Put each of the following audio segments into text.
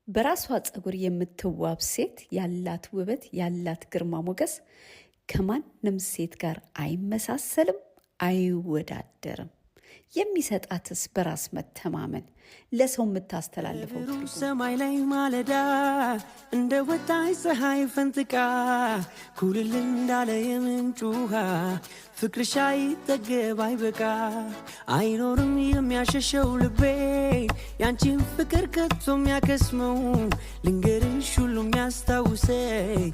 በራሷ ፀጉር የምትዋብ ሴት ያላት ውበት ያላት ግርማ ሞገስ ከማንም ሴት ጋር አይመሳሰልም፣ አይወዳደርም። የሚሰጣትስ በራስ መተማመን ለሰው የምታስተላልፈው ሰማይ ላይ ማለዳ እንደ ወጣይ ፀሐይ ፈንጥቃ ኩልል እንዳለ የምንጭ ውሃ ፍቅርሽ አይጠገብ አይበቃ አይኖርም የሚያሸሸው ልቤ ያንቺን ፍቅር ከቶ የሚያከስመው ልንገርሽ ሁሉ የሚያስታውሰኝ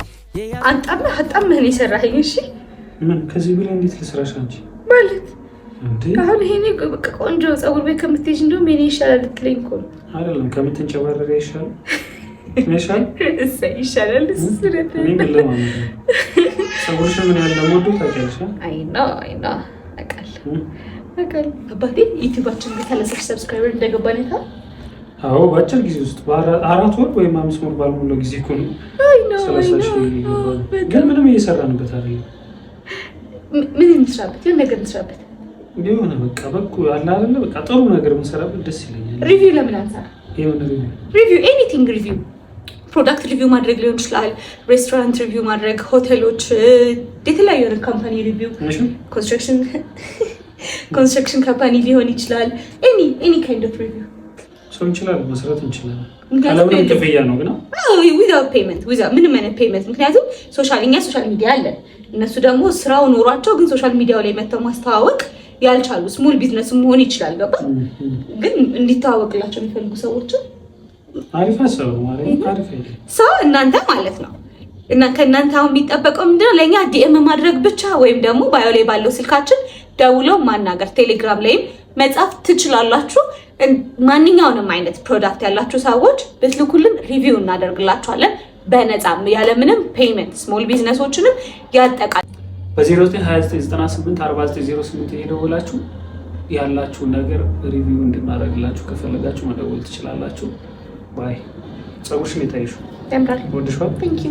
አጣምህ የሰራኸኝ። እሺ ምን ከዚህ ብላ እንዴት ልስራሽ አንቺ ማለት አሁን ይሄኔ ቆንጆ ፀጉር ቤት ከምትሄጂ እንደውም የኔ ይሻላል ልትለኝ እኮ ነው። አይደለም ከምትንጨባረሪ ይሻላል ይሻላል። ስለዚህ እኔ ብለማ ፀጉርሽ ምን ያለ ሞዶ ታውቂያለሽ? አይ ነው አቃል አባቴ ዩቲዩባችን በ30 ሰብስክራይበር እንደገባን አይታ። አዎ በአጭር ጊዜ ውስጥ በ4 ወር ወይም 5 ወር ባልሞላ ጊዜ እኮ ነው። ግን ምንም እየሰራንበት አይደለም። ምን እንስራበት? የሆነ ነገር እንስራበት። የሆነ በቃ አለ አይደለ? በቃ ጥሩ ነገር እንሰራበት ደስ ይለኛል። ሪቪው ለምን አንሰራ? የሆነ ሪቪው ኤኒቲንግ ሪቪው፣ ፕሮዳክት ሪቪው ማድረግ ሊሆን ይችላል፣ ሬስቶራንት ሪቪው ማድረግ፣ ሆቴሎች፣ የተለያዩ ካምፓኒ ሪቪው፣ ኮንስትራክሽን ካምፓኒ ሊሆን ይችላል። ኤኒ ካይንድ ኦፍ ሪቪው ሰው እንችላለን መስራት እንችላለን። ካለምንም ክፍያ ነው ግን ዊዛውት ፔመንት ምንም አይነት ፔመንት። ምክንያቱም ሶሻል ሚዲያ አለን። እነሱ ደግሞ ስራው ኖሯቸው ግን ሶሻል ሚዲያው ላይ መተው ማስተዋወቅ ያልቻሉ ስሞል ቢዝነስ መሆን ይችላል። ገባ ግን እንዲተዋወቅላቸው የሚፈልጉ ሰዎች አሪፍ አሰሩ ማለት አሪፍ አይደል? ሰው እናንተ ማለት ነው እና ከእናንተ አሁን የሚጠበቀው ምንድነው? ለኛ ዲኤም ማድረግ ብቻ ወይም ደግሞ ባዮ ላይ ባለው ስልካችን ደውለው ማናገር፣ ቴሌግራም ላይም መጻፍ ትችላላችሁ። ማንኛውንም አይነት ፕሮዳክት ያላችሁ ሰዎች ብትልኩልን ሪቪው እናደርግላችኋለን በነፃ ያለምንም ፔመንት። ስሞል ቢዝነሶችንም ያጠቃል። በ0929984908 እየደወላችሁ ያላችሁን ነገር ሪቪው እንድናደርግላችሁ ከፈለጋችሁ መደወል ትችላላችሁ። ባይ ፀጉርሽን የታይሹ ያምራል። ወድሽዋል? ቴንክ ዩ